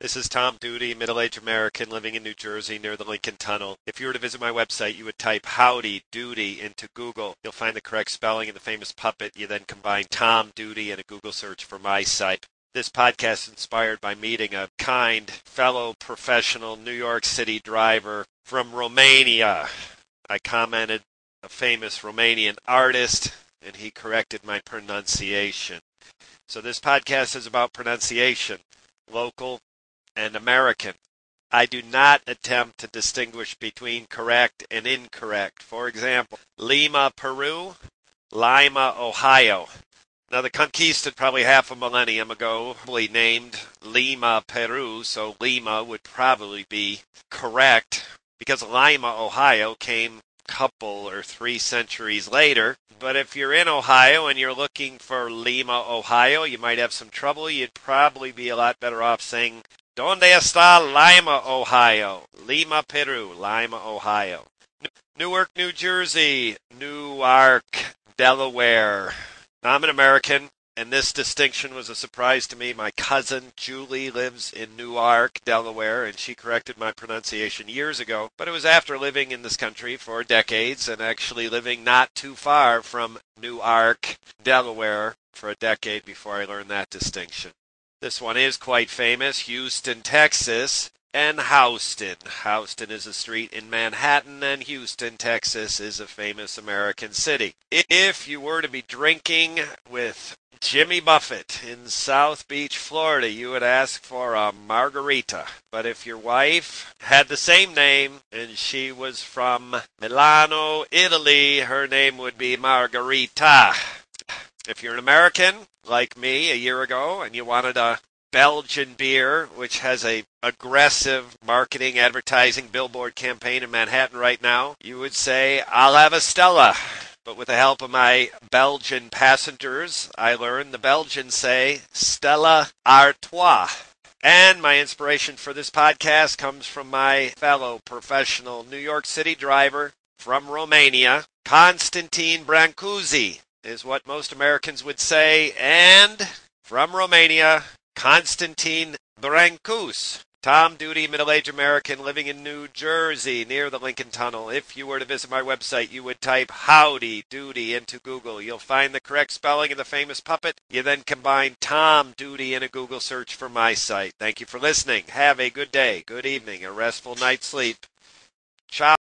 This is Tom Duty, middle-aged American living in New Jersey near the Lincoln Tunnel. If you were to visit my website, you would type Howdy Doody into Google. You'll find the correct spelling of the famous puppet. You then combine Tom Duty and a Google search for my site. This podcast is inspired by meeting a kind fellow professional New York City driver from Romania. I commented a famous Romanian artist, and he corrected my pronunciation. So this podcast is about pronunciation, local and American. I do not attempt to distinguish between correct and incorrect. For example, Lima, Peru, Lima, Ohio. Now, the conquistadors probably half a millennium ago probably named Lima, Peru, so Lima would probably be correct because Lima, Ohio came a couple or 3 centuries later. But if you're in Ohio and you're looking for Lima, Ohio, you might have some trouble. You'd probably be a lot better off saying ¿Dónde está Lima, Ohio? Lima, Peru, Lima, Ohio. Newark, New Jersey, Newark, Delaware. Now, I'm an American, and this distinction was a surprise to me. My cousin, Julie, lives in Newark, Delaware, and she corrected my pronunciation years ago. But it was after living in this country for decades and actually living not too far from Newark, Delaware, for a decade before I learned that distinction. This one is quite famous, Houston, Texas, and Houston. Houston is a street in Manhattan, and Houston, Texas is a famous American city. If you were to be drinking with Jimmy Buffett in South Beach, Florida, you would ask for a margarita. But if your wife had the same name and she was from Milano, Italy, her name would be Margarita. If you're an American, like me a year ago, and you wanted a Belgian beer, which has a aggressive marketing, advertising, billboard campaign in Manhattan right now, you would say, I'll have a Stella. But with the help of my Belgian passengers, I learned the Belgians say Stella Artois. And my inspiration for this podcast comes from my fellow professional New York City driver from Romania, Constantin Brancussi, is what most Americans would say, and from Romania, Constantin Brancussi. Tom Duty, middle-aged American living in New Jersey near the Lincoln Tunnel. If you were to visit my website, you would type Howdy Doody into Google. You'll find the correct spelling of the famous puppet. You then combine Tom Duty in a Google search for my site. Thank you for listening. Have a good day, good evening, a restful night's sleep. Ciao.